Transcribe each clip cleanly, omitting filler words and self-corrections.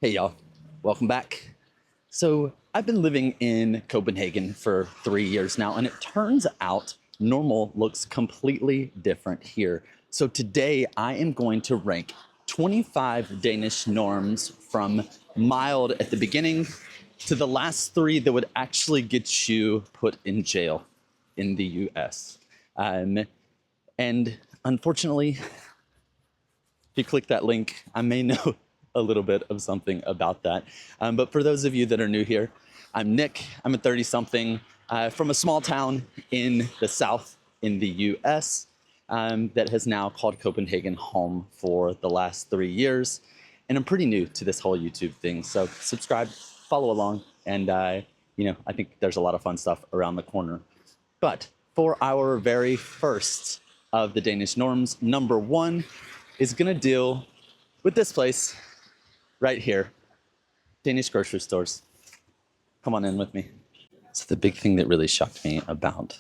Hey y'all, welcome back. So I've been living in Copenhagen for 3 years now, and it turns out normal looks completely different here. So today I am going to rank 25 Danish norms from mild at the beginning to the last 3 that would actually get you put in jail in the US. And unfortunately, if you click that link, I may know a little bit of something about that. But for those of you that are new here, I'm Nick. I'm a 30-something from a small town in the south in the US that has now called Copenhagen home for the last 3 years. And I'm pretty new to this whole YouTube thing. So subscribe, follow along, and I think there's a lot of fun stuff around the corner. But for our very first of the Danish norms, number 1 is gonna deal with this place right here, Danish grocery stores. Come on in with me. So the big thing that really shocked me about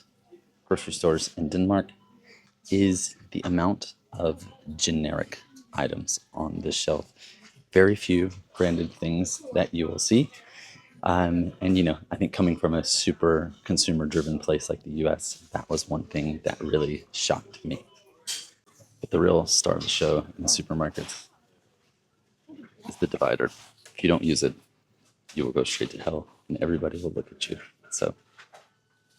grocery stores in Denmark is the amount of generic items on this shelf. Very few branded things that you will see. And I think coming from a super consumer-driven place like the US, that was one thing that really shocked me. But the real star of the show in the supermarkets is the divider. If you don't use it, you will go straight to hell and everybody will look at you. So,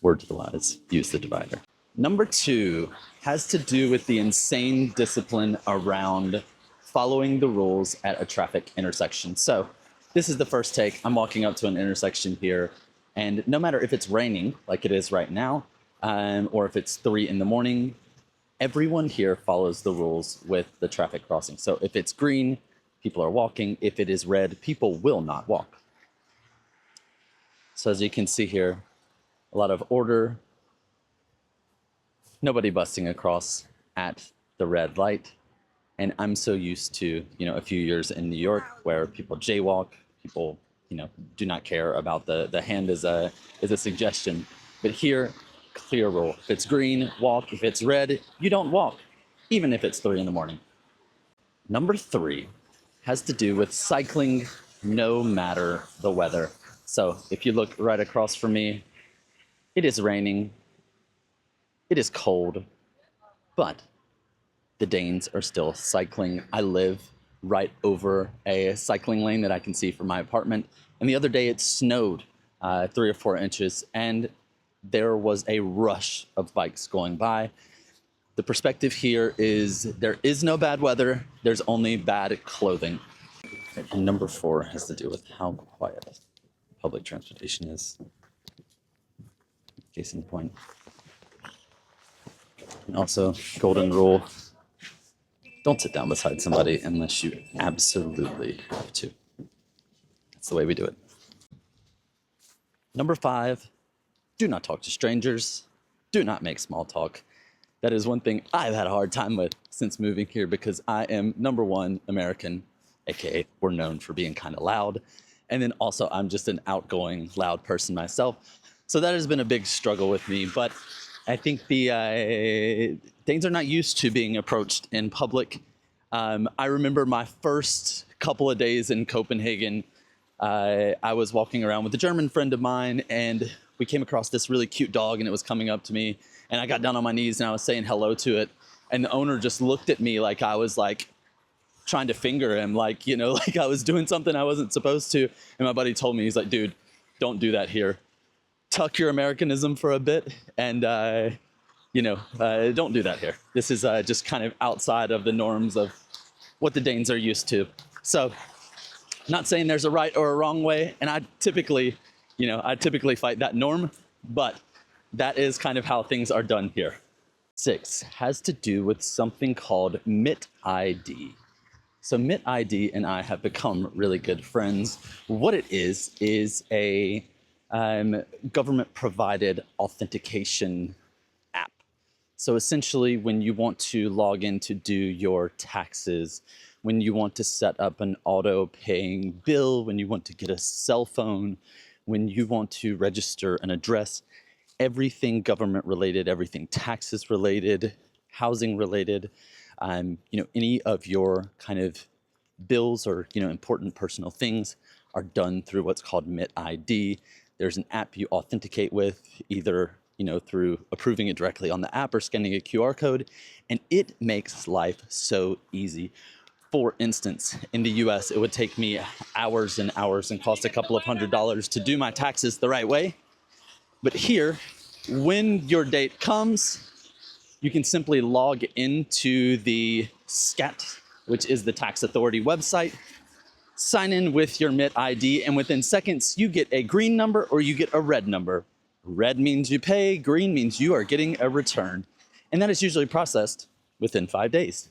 word to the wise, use the divider. Number 2 has to do with the insane discipline around following the rules at a traffic intersection. So, this is the first take. I'm walking up to an intersection here, and no matter if it's raining, like it is right now, or if it's 3 in the morning, everyone here follows the rules with the traffic crossing. So if it's green, people are walking. If it is red, people will not walk. So as you can see here, a lot of order, nobody busting across at the red light. And I'm so used to, a few years in New York where people jaywalk, people, do not care about the hand is a suggestion. But here, clear rule. If it's green, walk. If it's red, you don't walk, even if it's 3 in the morning. Number 3 has to do with cycling no matter the weather. So if you look right across from me, it is raining, it is cold, but the Danes are still cycling. I live right over a cycling lane that I can see from my apartment. And the other day it snowed 3 or 4 inches, and there was a rush of bikes going by. The perspective here is there is no bad weather, there's only bad clothing. And number 4 has to do with how quiet public transportation is. Case in point. And also, golden rule, don't sit down beside somebody unless you absolutely have to. That's the way we do it. Number 5, do not talk to strangers. Do not make small talk. That is one thing I've had a hard time with since moving here because I am, number 1, American, aka we're known for being kind of loud. And then also I'm just an outgoing, loud person myself. So that has been a big struggle with me. But I think the Danes are not used to being approached in public. I remember my first couple of days in Copenhagen. I was walking around with a German friend of mine, and we came across this really cute dog, and it was coming up to me, and I got down on my knees and I was saying hello to it, and the owner just looked at me like I was like trying to finger him, like like I was doing something I wasn't supposed to. And my buddy told me, he's like, dude, don't do that here. Tuck your Americanism for a bit, and don't do that here. This is just kind of outside of the norms of what the Danes are used to. So, not saying there's a right or a wrong way, and I typically fight that norm, but that is kind of how things are done here. 6 has to do with something called MIT ID. So MIT ID and I have become really good friends. What it is a government-provided authentication app. So essentially, when you want to log in to do your taxes, when you want to set up an auto-paying bill, when you want to get a cell phone, when you want to register an address, everything government-related, everything taxes-related, housing-related, any of your kind of bills or, important personal things are done through what's called MIT ID. There's an app you authenticate with, either, through approving it directly on the app or scanning a QR code, and it makes life so easy. For instance, in the US, it would take me hours and hours and cost a couple of $100s to do my taxes the right way. But here, when your date comes, you can simply log into the SCAT, which is the tax authority website, sign in with your MIT ID, and within seconds, you get a green number or you get a red number. Red means you pay, green means you are getting a return. And that is usually processed within 5 days.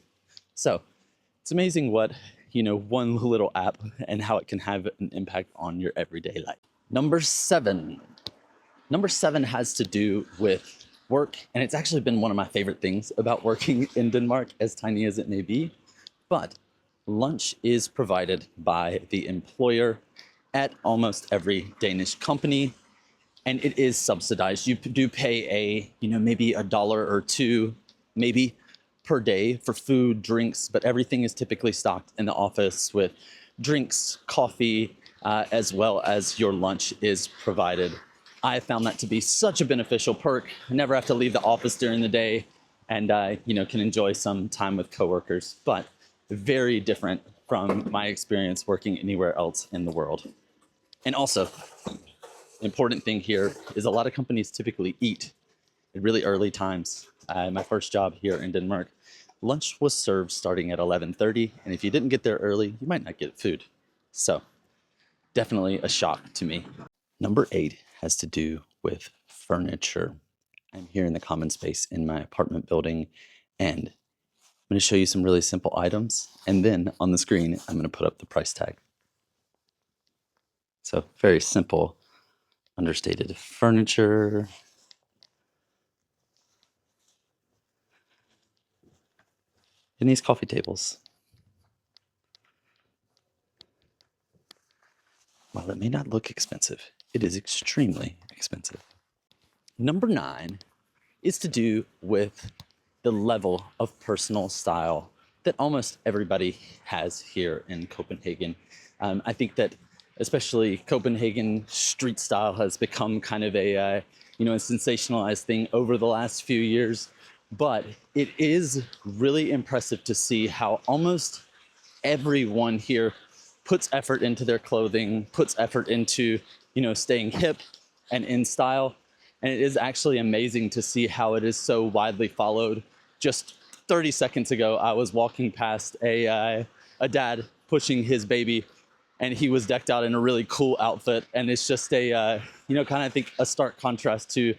So it's amazing what, one little app and how it can have an impact on your everyday life. Number seven has to do with work. And it's actually been one of my favorite things about working in Denmark, as tiny as it may be. But lunch is provided by the employer at almost every Danish company, and it is subsidized. You do pay maybe $1 or $2, maybe per day for food, drinks, but everything is typically stocked in the office with drinks, coffee, as well as your lunch is provided. I found that to be such a beneficial perk. I never have to leave the office during the day and, can enjoy some time with coworkers, but very different from my experience working anywhere else in the world. And also, important thing here is a lot of companies typically eat at really early times. My first job here in Denmark, lunch was served starting at 11:30, and if you didn't get there early, you might not get food. So definitely a shock to me. Number 8 has to do with furniture. I'm here in the common space in my apartment building, and I'm going to show you some really simple items, and then on the screen, I'm going to put up the price tag. So very simple, understated furniture. And these coffee tables. While it may not look expensive, it is extremely expensive. Number 9 is to do with the level of personal style that almost everybody has here in Copenhagen. I think that especially Copenhagen street style has become kind of a sensationalized thing over the last few years. But it is really impressive to see how almost everyone here puts effort into their clothing, puts effort into, staying hip and in style. And it is actually amazing to see how it is so widely followed. Just 30 seconds ago, I was walking past a dad pushing his baby, and he was decked out in a really cool outfit. And it's just a, I think a stark contrast to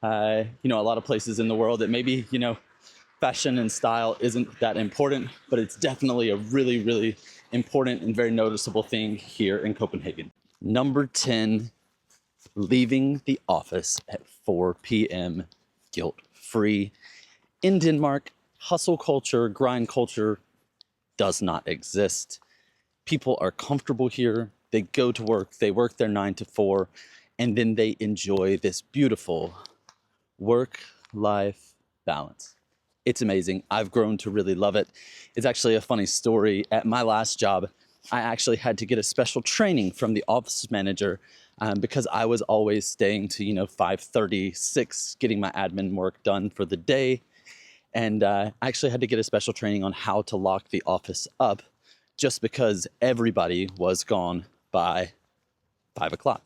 a lot of places in the world that maybe, fashion and style isn't that important, but it's definitely a really, really important and very noticeable thing here in Copenhagen. Number 10, leaving the office at 4 p.m. guilt-free. In Denmark, hustle culture, grind culture does not exist. People are comfortable here. They go to work, they work their 9 to 4, and then they enjoy this beautiful work-life balance. It's amazing. I've grown to really love it. It's actually a funny story. At my last job, I actually had to get a special training from the office manager because I was always staying to, 5:30, 6, getting my admin work done for the day. And I actually had to get a special training on how to lock the office up just because everybody was gone by 5 o'clock.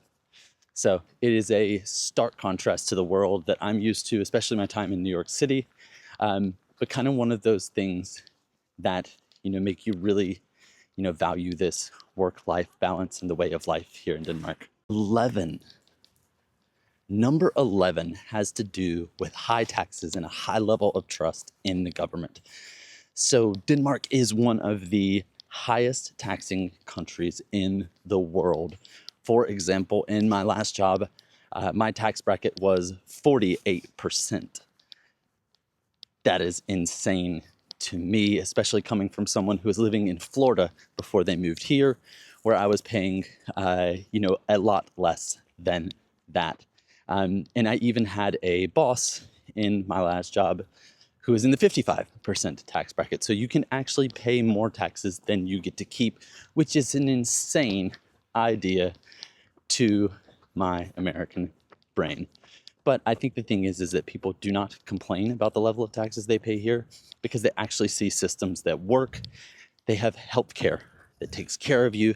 So it is a stark contrast to the world that I'm used to, especially my time in New York City. But kind of one of those things that, make you really, value this work-life balance and the way of life here in Denmark. Number 11 has to do with high taxes and a high level of trust in the government. So Denmark is one of the highest taxing countries in the world. For example, in my last job, my tax bracket was 48%. That is insane to me, especially coming from someone who was living in Florida before they moved here, where I was paying, a lot less than that. And I even had a boss in my last job who is in the 55% tax bracket. So you can actually pay more taxes than you get to keep, which is an insane idea to my American brain. But I think the thing is that people do not complain about the level of taxes they pay here because they actually see systems that work. They have healthcare that takes care of you,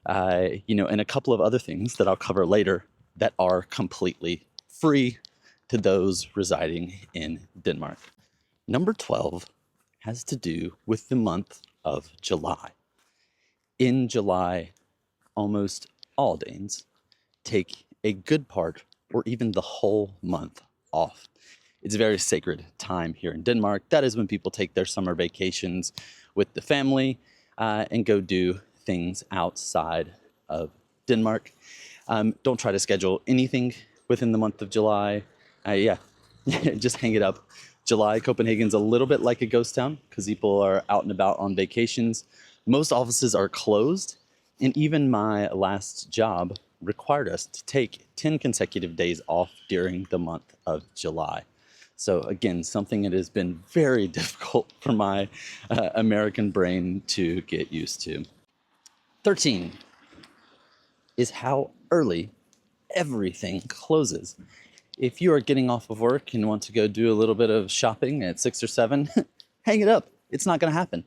and a couple of other things that I'll cover later that are completely free to those residing in Denmark. Number 12 has to do with the month of July. In July, almost all Danes take a good part or even the whole month off. It's a very sacred time here in Denmark. That is when people take their summer vacations with the family and go do things outside of Denmark. Don't try to schedule anything within the month of July. Just hang it up. July, Copenhagen's a little bit like a ghost town because people are out and about on vacations. Most offices are closed, and even my last job required us to take 10 consecutive days off during the month of July. So again, something that has been very difficult for my American brain to get used to. 13 is how early everything closes. If you are getting off of work and want to go do a little bit of shopping at 6 or 7, hang it up. It's not going to happen.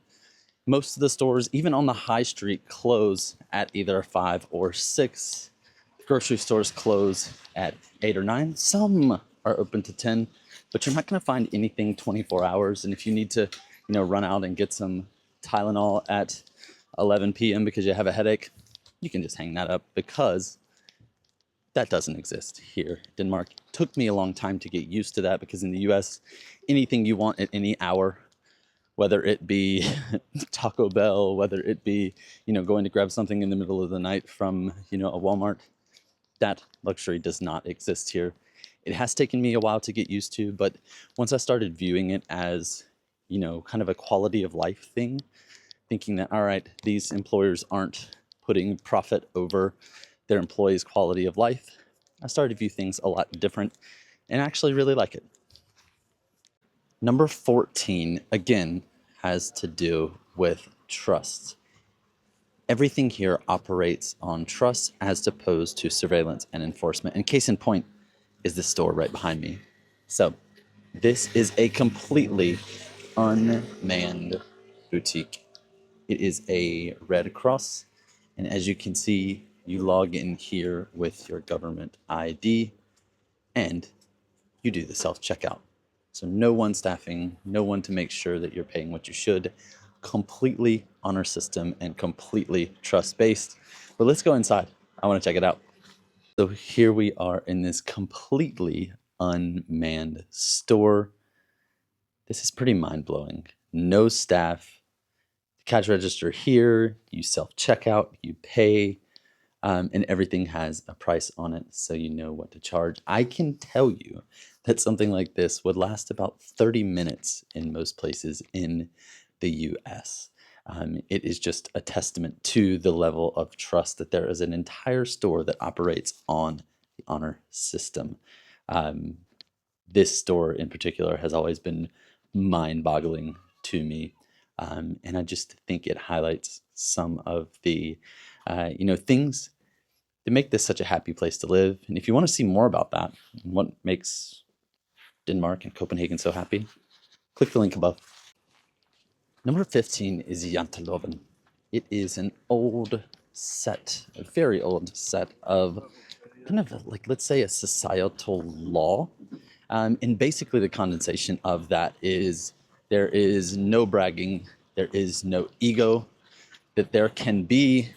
Most of the stores, even on the high street, close at either 5 or 6. Grocery stores close at 8 or 9. Some are open to 10, but you're not going to find anything 24 hours. And if you need to, run out and get some Tylenol at 11 p.m. because you have a headache, you can just hang that up because that doesn't exist here. Denmark took me a long time to get used to that because in the US, anything you want at any hour, whether it be Taco Bell, whether it be, going to grab something in the middle of the night from, a Walmart, that luxury does not exist here. It has taken me a while to get used to, but once I started viewing it as, kind of a quality of life thing, thinking that, all right, these employers aren't putting profit over their employees' quality of life, I started to view things a lot different and actually really like it. Number 14, again, has to do with trust. Everything here operates on trust as opposed to surveillance and enforcement. And case in point is the store right behind me. So this is a completely unmanned boutique. It is a Red Cross. And as you can see, you log in here with your government ID and you do the self-checkout. So no one staffing, no one to make sure that you're paying what you should. Completely honor system and completely trust-based. But let's go inside. I want to check it out. So here we are in this completely unmanned store. This is pretty mind-blowing. No staff. Cash register here, you self-checkout, you pay, and everything has a price on it so you know what to charge. I can tell you that something like this would last about 30 minutes in most places in the US. It is just a testament to the level of trust that there is an entire store that operates on the honor system. This store in particular has always been mind-boggling to me. And I just think it highlights some of the, things that make this such a happy place to live. And if you want to see more about that, and what makes Denmark and Copenhagen so happy, click the link above. Number 15 is Yantalovven. It is an old set, a very old set of kind of like, let's say, a societal law. And basically the condensation of that is there is no bragging, there is no ego, that there can be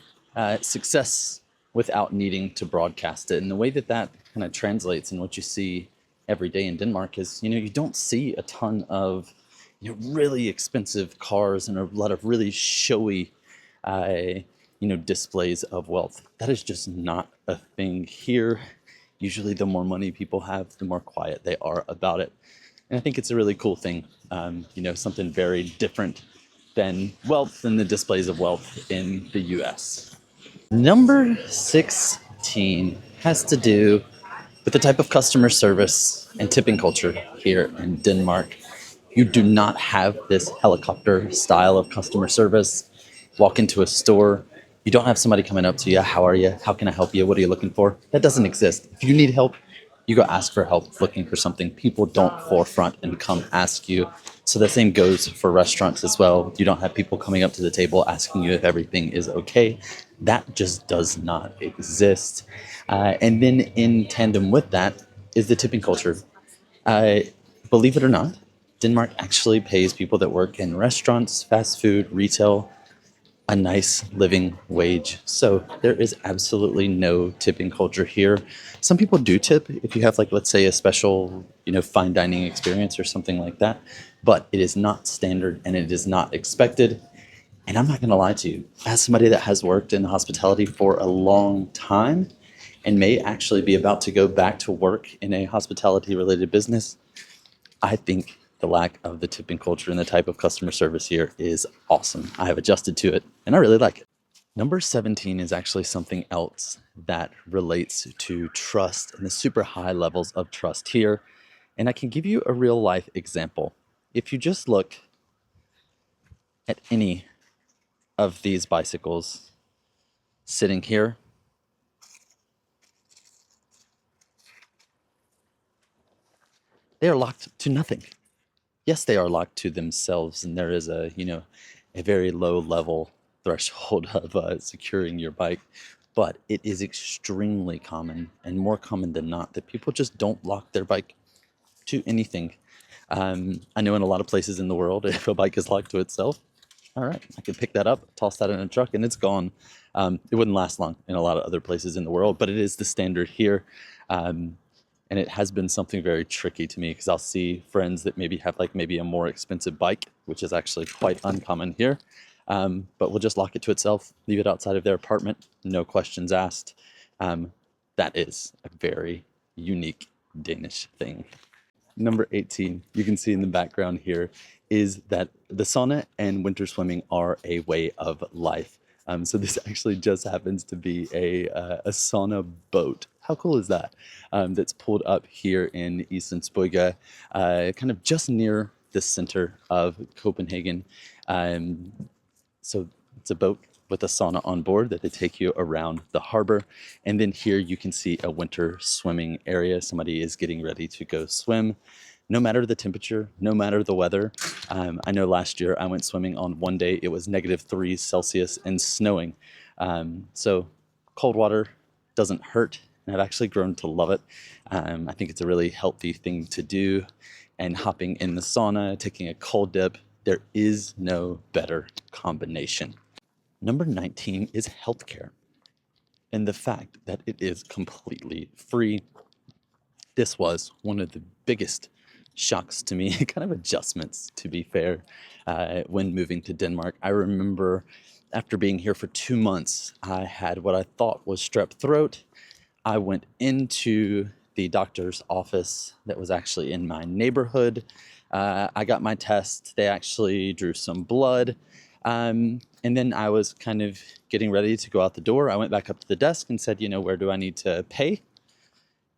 success without needing to broadcast it. And the way that that kind of translates in what you see every day in Denmark is, you don't see a ton of really expensive cars and a lot of really showy, displays of wealth. That is just not a thing here. Usually the more money people have, the more quiet they are about it. And I think it's a really cool thing, something very different than wealth and the displays of wealth in the US. Number 16 has to do with the type of customer service and tipping culture here in Denmark. You do not have this helicopter style of customer service. Walk into a store, you don't have somebody coming up to you, how are you? How can I help you? What are you looking for? That doesn't exist. If you need help, you go ask for help looking for something. People don't forefront and come ask you. So the same goes for restaurants as well. You don't have people coming up to the table asking you if everything is okay. That just does not exist. And then in tandem with that is the tipping culture. Uh, Believe it or not, Denmark actually pays people that work in restaurants, fast food, retail, a nice living wage. So there is absolutely no tipping culture here. Some people do tip if you have, like, let's say a special, fine dining experience or something like that, but it is not standard and it is not expected. And I'm not going to lie to you, as somebody that has worked in hospitality for a long time and may actually be about to go back to work in a hospitality related business, I think the lack of the tipping culture and the type of customer service here is awesome. I have adjusted to it and I really like it. Number 17 is actually something else that relates to trust and the super high levels of trust here. And I can give you a real life example. If you just look at any of these bicycles sitting here, they are locked to nothing. Yes, they are locked to themselves, and there is a very low level threshold of securing your bike. But it is extremely common, and more common than not, that people just don't lock their bike to anything. I know in a lot of places in the world, if a bike is locked to itself, all right, I can pick that up, toss that in a truck, and it's gone. It wouldn't last long in a lot of other places in the world, but it is the standard here. And it has been something very tricky to me because I'll see friends that maybe have maybe a more expensive bike, which is actually quite uncommon here. But we'll just lock it to itself, leave it outside of their apartment, no questions asked. That is a very unique Danish thing. Number 18, you can see in the background here, is that the sauna and winter swimming are a way of life. So this actually just happens to be a sauna boat. How cool is that? That's pulled up here in Islandsbøge, kind of just near the center of Copenhagen. So it's a boat with a sauna on board that they take you around the harbor. And then here you can see a winter swimming area. Somebody is getting ready to go swim. No matter the temperature, no matter the weather. I know last year I went swimming on one day. It was -3 Celsius and snowing. So cold water doesn't hurt. And I've actually grown to love it. I think it's a really healthy thing to do. And hopping in the sauna, taking a cold dip, there is no better combination. Number 19 is healthcare and the fact that it is completely free. This was one of the biggest shocks to me, kind of adjustments, to be fair, when moving to Denmark. I remember after being here for 2 months, I had what I thought was strep throat. I went into the doctor's office that was actually in my neighborhood. I got my test. They actually drew some blood. And then I was kind of getting ready to go out the door. I went back up to the desk and said, where do I need to pay?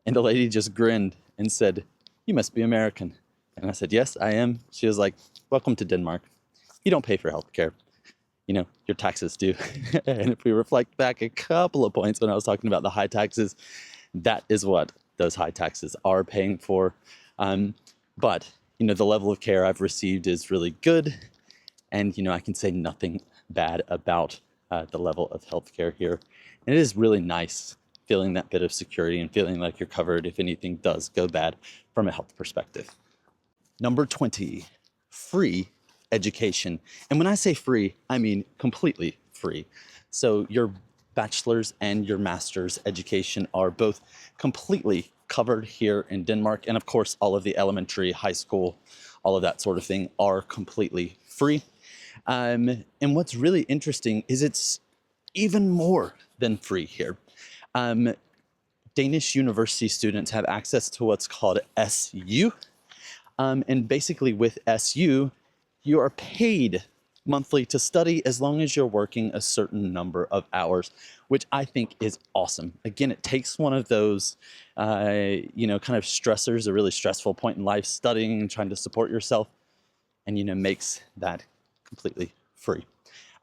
And the lady just grinned and said, "You must be American." And I said, "Yes, I am." She was like, "Welcome to Denmark. You don't pay for healthcare. Your taxes do." And if we reflect back a couple of points when I was talking about the high taxes, that is what those high taxes are paying for. But the level of care I've received is really good. And, I can say nothing bad about the level of healthcare here. And it is really nice feeling that bit of security and feeling like you're covered if anything does go bad from a health perspective. Number 20, free education. And when I say free, I mean completely free. So your bachelor's and your master's education are both completely covered here in Denmark. And of course, all of the elementary, high school, all of that sort of thing are completely free. And what's really interesting is it's even more than free here. Danish university students have access to what's called SU. And basically with SU, you are paid monthly to study as long as you're working a certain number of hours, which I think is awesome. Again, it takes one of those, kind of stressors, a really stressful point in life, studying and trying to support yourself. and, makes that completely free.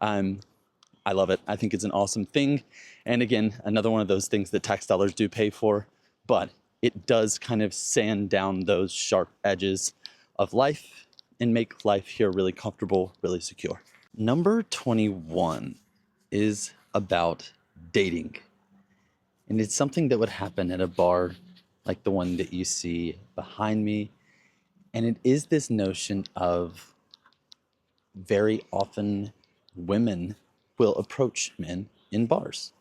I love it. I think it's an awesome thing. And again, another one of those things that tax dollars do pay for, but it does kind of sand down those sharp edges of life and make life here really comfortable, really secure. Number 21 is about dating. And it's something that would happen at a bar like the one that you see behind me. And it is this notion of very often women will approach men in bars.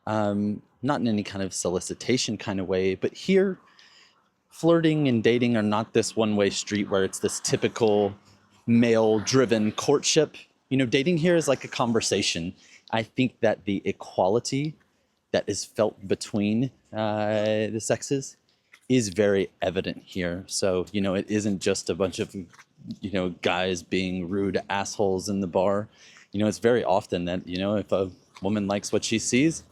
Not in any kind of solicitation kind of way, but here, flirting and dating are not this one-way street where it's this typical male-driven courtship. Dating here is like a conversation. I think that the equality that is felt between the sexes is very evident here. So, it isn't just a bunch of, guys being rude assholes in the bar. It's very often that, if a woman likes what she sees,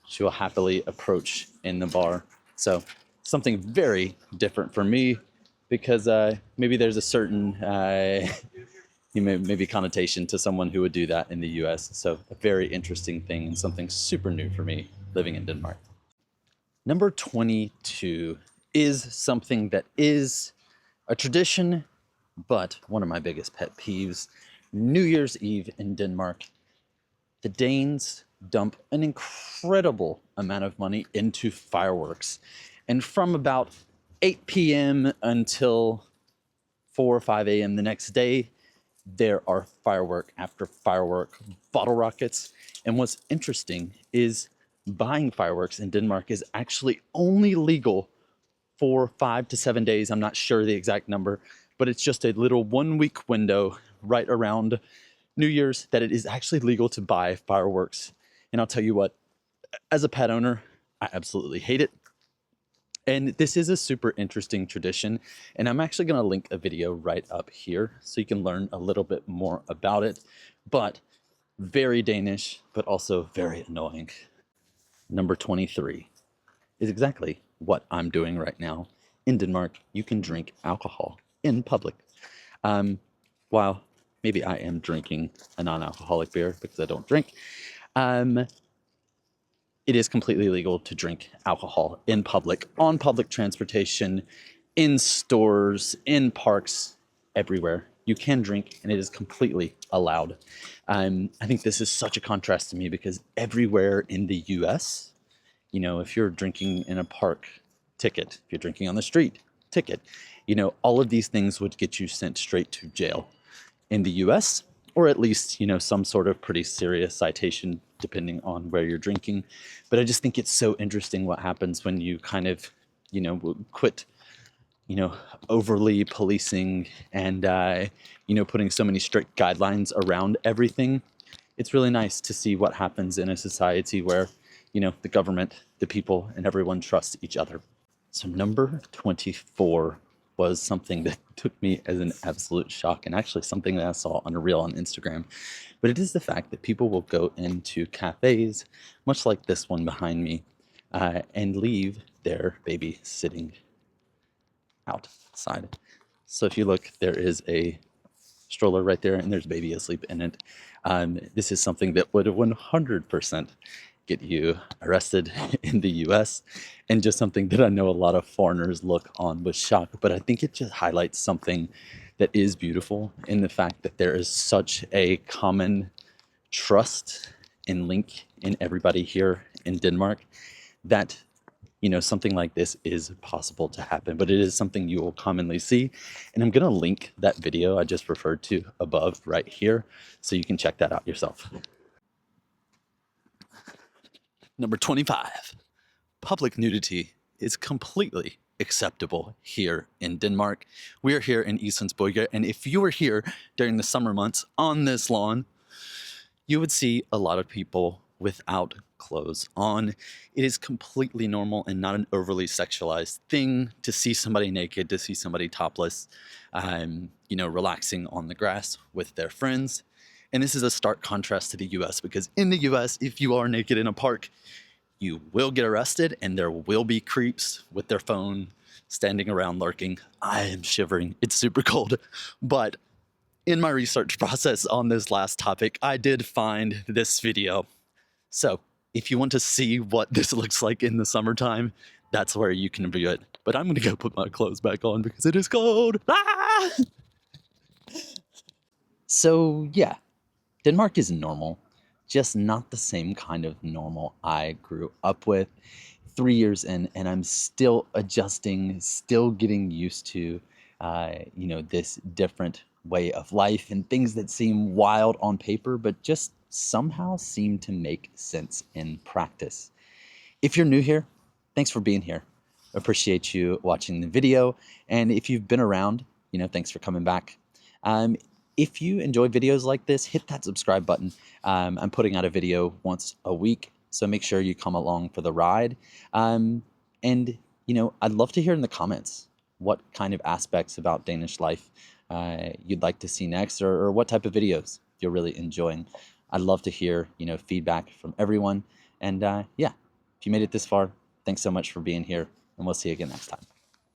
she will happily approach in the bar. So something very different for me, because maybe there's a certain maybe connotation to someone who would do that in the US. So a very interesting thing and something super new for me living in Denmark. Number 22 is something that is a tradition, but one of my biggest pet peeves. New Year's Eve in Denmark, the Danes dump an incredible amount of money into fireworks. And from about 8 p.m. until 4 or 5 a.m. the next day, there are firework after firework, bottle rockets. And what's interesting is buying fireworks in Denmark is actually only legal for 5 to 7 days. I'm not sure the exact number, but it's just a little 1 week window right around New Year's that it is actually legal to buy fireworks. And I'll tell you what, as a pet owner, I absolutely hate it. And this is a super interesting tradition. And I'm actually going to link a video right up here so you can learn a little bit more about it. But very Danish, but also very annoying. Number 23 is exactly what I'm doing right now. In Denmark, you can drink alcohol in public. While maybe I am drinking a non-alcoholic beer because I don't drink, it is completely legal to drink alcohol in public, on public transportation, in stores, in parks, everywhere. You can drink, and it is completely allowed. I think this is such a contrast to me because everywhere in the US, if you're drinking in a park, ticket. If you're drinking on the street, ticket. All of these things would get you sent straight to jail in the US, or at least, some sort of pretty serious citation depending on where you're drinking. But I just think it's so interesting what happens when you kind of, quit, overly policing and, putting so many strict guidelines around everything. It's really nice to see what happens in a society where, the government, the people, and everyone trusts each other. So number 24 was something that took me as an absolute shock, and actually something that I saw on a reel on Instagram. But it is the fact that people will go into cafes, much like this one behind me, and leave their baby sitting outside. So if you look, there is a stroller right there, and there's a baby asleep in it. This is something that would 100% get you arrested in the US, and just something that I know a lot of foreigners look on with shock. But I think it just highlights something that is beautiful in the fact that there is such a common trust and link in everybody here in Denmark that something like this is possible to happen, but it is something you will commonly see. And I'm going to link that video I just referred to above right here so you can check that out yourself. Number 25, public nudity is completely acceptable here in Denmark. We are here in Islandsborg, and if you were here during the summer months on this lawn, you would see a lot of people without clothes on. It is completely normal and not an overly sexualized thing to see somebody naked, to see somebody topless, relaxing on the grass with their friends. And this is a stark contrast to the US, because in the US, if you are naked in a park, you will get arrested and there will be creeps with their phone standing around lurking. I am shivering. It's super cold. But in my research process on this last topic, I did find this video. So if you want to see what this looks like in the summertime, that's where you can view it. But I'm gonna go put my clothes back on because it is cold. Ah! So yeah, Denmark is normal, just not the same kind of normal I grew up with. 3 years in, and I'm still adjusting, still getting used to, this different way of life and things that seem wild on paper, but just somehow seem to make sense in practice. If you're new here, thanks for being here. Appreciate you watching the video. And if you've been around, thanks for coming back. If you enjoy videos like this, hit that subscribe button. I'm putting out a video once a week, so make sure you come along for the ride. And I'd love to hear in the comments what kind of aspects about Danish life you'd like to see next, or what type of videos you're really enjoying. I'd love to hear, feedback from everyone. And yeah, if you made it this far, thanks so much for being here, and we'll see you again next time.